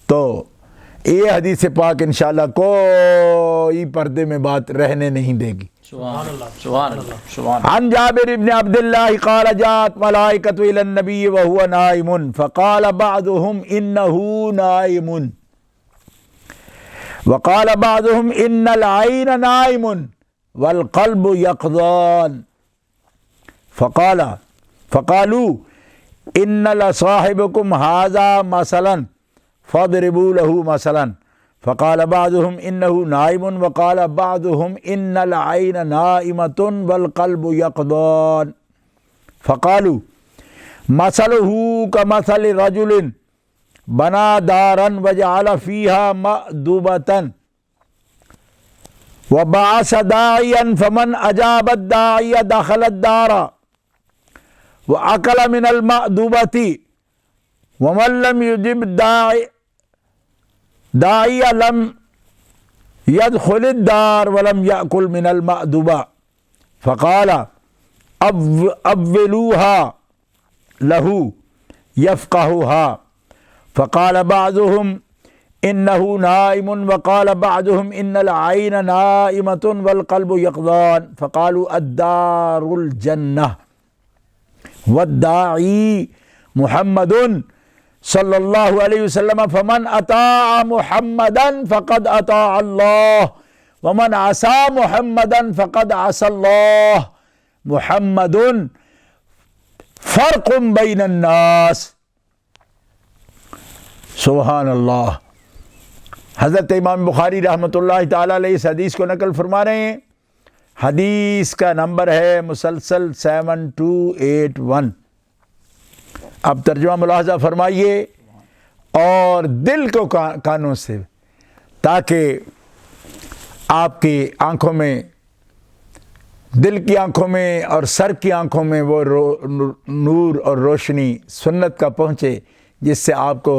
تو یہ حدیث پاک انشاءاللہ کوئی پردے میں بات رہنے نہیں دے گی۔ سبحان اللہ سبحان اللہ سبحان اللہ۔ عن جابر بن عبد اللہ قال جاءت ملائکۃ الی النبی وهو نائم فقال بعضهم انه نائم وقال بعضهم ان العین نائم والقلب یقظان فقالوا ان لصاحبكم هذا مثلا فاضربوا له مثلا فقال بعضهم انه نائم وقال بعضهم ان العین نائمة والقلب یقظان فقالوا مثله كمثل رجل بنا دارا وجعل فيها مأدبة وبعث داعيا فمن أجاب الداعي دخل الدار وأكل من المأدبة ومن لم يجب داعي لم يدخل الدار ولم يأكل من المأدبة فقال أولوها له يفقهها فقال بعضهم انه نائم وقال بعضهم ان العین نائمة والقلب یقظان فقالوا الدار الجنة والداعی محمد صلی اللہ علیہ وسلم فمن اطاع محمدا فقد اطاع اللہ ومن عصى محمدا فقد عصى اللہ محمد فرق بین الناس۔ سبحان اللہ۔ حضرت امام بخاری رحمۃ اللہ تعالیٰ علیہ اس حدیث کو نقل فرما رہے ہیں۔ حدیث کا نمبر ہے مسلسل 7281۔ اب ترجمہ ملاحظہ فرمائیے اور دل کو کانوں سے، تاکہ آپ کی آنکھوں میں، دل کی آنکھوں میں اور سر کی آنکھوں میں وہ نور اور روشنی سنت کا پہنچے، جس سے آپ کو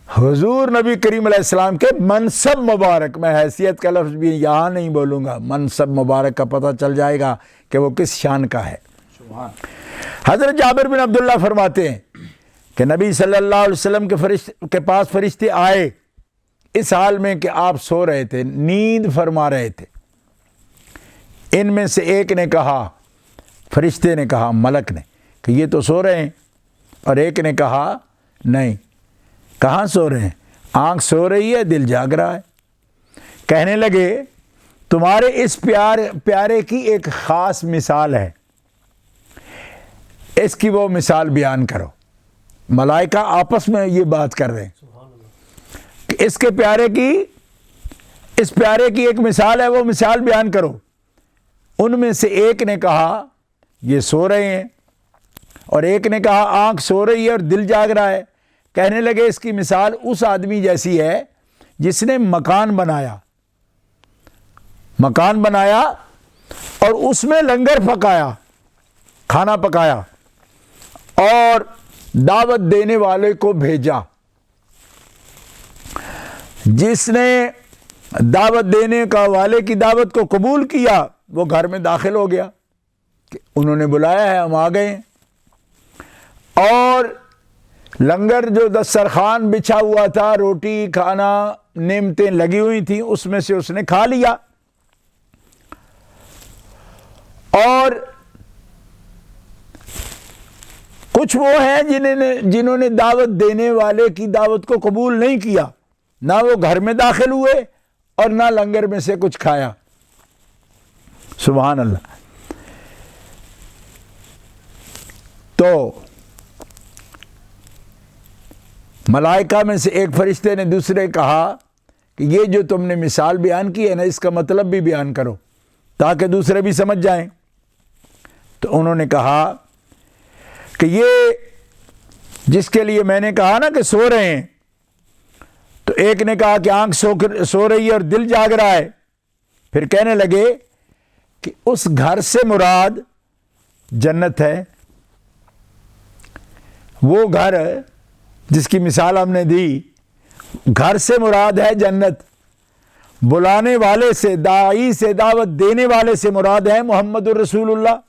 حضور نبی کریم علیہ السلام کے منصب مبارک، میں حیثیت کا لفظ بھی یہاں نہیں بولوں گا، منصب مبارک کا پتہ چل جائے گا کہ وہ کس شان کا ہے۔ حضرت جابر بن عبداللہ فرماتے ہیں کہ نبی صلی اللہ علیہ وسلم کے پاس فرشتے آئے اس حال میں کہ آپ سو رہے تھے، نیند فرما رہے تھے۔ ان میں سے ایک نے کہا، فرشتے نے کہا، ملک نے، کہ یہ تو سو رہے ہیں، اور ایک نے کہا نہیں، کہاں سو رہے ہیں، آنکھ سو رہی ہے، دل جاگ رہا ہے۔ کہنے لگے تمہارے اس پیارے کی ایک خاص مثال ہے، اس کی وہ مثال بیان کرو۔ ملائکہ آپس میں یہ بات کر رہے ہیں کہ اس پیارے کی ایک مثال ہے، وہ مثال بیان کرو۔ ان میں سے ایک نے کہا یہ سو رہے ہیں، اور ایک نے کہا آنکھ سو رہی ہے اور دل جاگ رہا ہے۔ کہنے لگے اس کی مثال اس آدمی جیسی ہے جس نے مکان بنایا اور اس میں لنگر پکایا، کھانا پکایا اور دعوت دینے والے کو بھیجا. جس نے دعوت دینے کا والے کی دعوت کو قبول کیا وہ گھر میں داخل ہو گیا کہ انہوں نے بلایا ہے، ہم آ گئے ہیں. اور لنگر جو دسترخوان بچھا ہوا تھا، روٹی کھانا نعمتیں لگی ہوئی تھیں، اس میں سے اس نے کھا لیا. اور کچھ وہ ہیں جنہوں نے دعوت دینے والے کی دعوت کو قبول نہیں کیا، نہ وہ گھر میں داخل ہوئے اور نہ لنگر میں سے کچھ کھایا. سبحان اللہ. تو ملائکہ میں سے ایک فرشتے نے دوسرے کہا کہ یہ جو تم نے مثال بیان کی ہے نا، اس کا مطلب بھی بیان کرو تاکہ دوسرے بھی سمجھ جائیں. تو انہوں نے کہا کہ یہ جس کے لیے میں نے کہا نا کہ سو رہے ہیں، تو ایک نے کہا کہ آنکھ سو رہی ہے اور دل جاگ رہا ہے. پھر کہنے لگے کہ اس گھر سے مراد جنت ہے. وہ گھر جس کی مثال ہم نے دی، گھر سے مراد ہے جنت. بلانے والے سے، داعی سے، دعوت دینے والے سے مراد ہے محمد الرسول اللہ.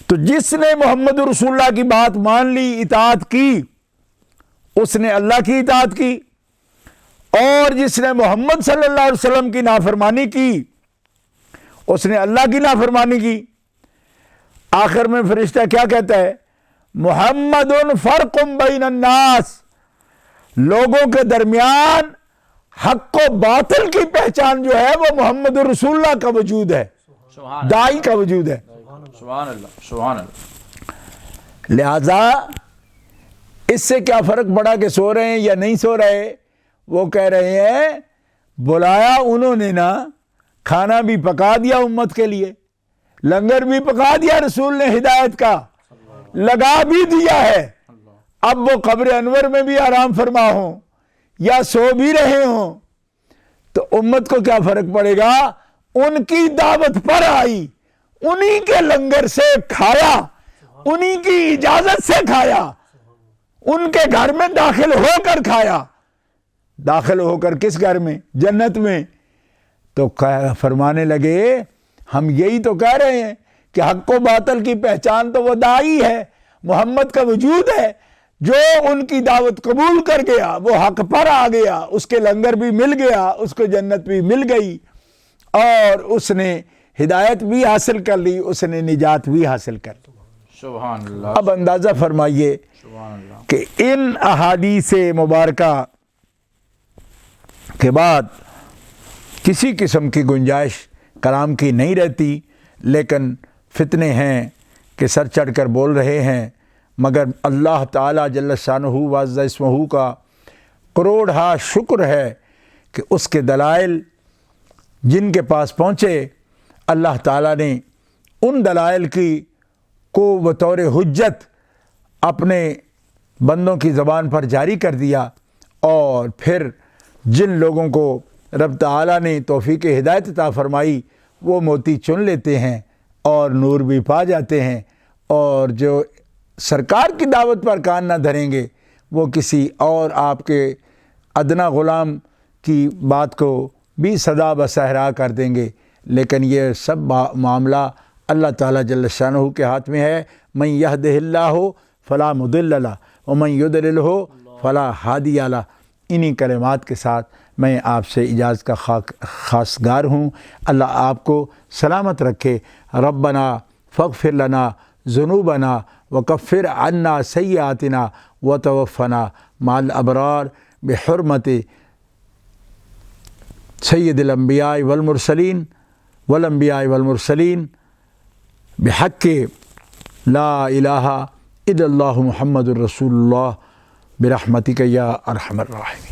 تو جس نے محمد الرسول اللہ کی بات مان لی، اطاعت کی، اس نے اللہ کی اطاعت کی. اور جس نے محمد صلی اللہ علیہ وسلم کی نافرمانی کی، اس نے اللہ کی نافرمانی کی. آخر میں فرشتہ کیا کہتا ہے؟ محمد فرق بین الناس، لوگوں کے درمیان حق و باطل کی پہچان جو ہے وہ محمد الرسول اللہ کا وجود ہے، داعی کا وجود ہے. سبحان اللہ، سبحان اللہ. لہذا اس سے کیا فرق پڑا کہ سو رہے ہیں یا نہیں سو رہے؟ وہ کہہ رہے ہیں بلایا انہوں نے نا، کھانا بھی پکا دیا امت کے لیے، لنگر بھی پکا دیا رسول نے ہدایت کا، لگا بھی دیا ہے. اب وہ قبر انور میں بھی آرام فرما ہوں یا سو بھی رہے ہوں تو امت کو کیا فرق پڑے گا؟ ان کی دعوت پر آئی، انہی کے لنگر سے کھایا، انہی کی اجازت سے کھایا، ان کے گھر میں داخل ہو کر کھایا. داخل ہو کر کس گھر میں؟ جنت میں. تو فرمانے لگے ہم یہی تو کہہ رہے ہیں کہ حق و باطل کی پہچان تو وہ داعی ہے، محمد کا وجود ہے. جو ان کی دعوت قبول کر گیا وہ حق پر آ گیا، اس کے لنگر بھی مل گیا، اس کو جنت بھی مل گئی، اور اس نے ہدایت بھی حاصل کر لی، اس نے نجات بھی حاصل کر لی. سبحان اللہ. اب اندازہ فرمائیے کہ ان احادیث مبارکہ کے بعد کسی قسم کی گنجائش کلام کی نہیں رہتی، لیکن فتنے ہیں کہ سر چڑھ کر بول رہے ہیں. مگر اللہ تعالیٰ جل شانہ وعز اسمہ کا کروڑہا شکر ہے کہ اس کے دلائل جن کے پاس پہنچے، اللہ تعالیٰ نے ان دلائل کو بطور حجت اپنے بندوں کی زبان پر جاری کر دیا. اور پھر جن لوگوں کو رب تعالیٰ نے توفیق ہدایت عطا فرمائی وہ موتی چن لیتے ہیں اور نور بھی پا جاتے ہیں، اور جو سرکار کی دعوت پر کان نہ دھریں گے وہ کسی اور آپ کے ادنا غلام کی بات کو بھی صدا بصحرا کر دیں گے. لیکن یہ سب معاملہ اللہ تعالیٰ جل شانہ کے ہاتھ میں ہے. من یہدہ اللہ فلا مضل لہ ومن یضللہ فلا ہادی لہ. انہی کلمات کے ساتھ میں آپ سے اجازت کا خاص گار ہوں. اللہ آپ کو سلامت رکھے. ربنا فاغفر لنا ذنوبنا وکفر عنا سیئاتنا وتوفنا مع الابرار بحرمت سید الانبیاء والمرسلین بحق لا الہ الا اللہ محمد الرسول اللہ برحمتک یا ارحم الراحمین.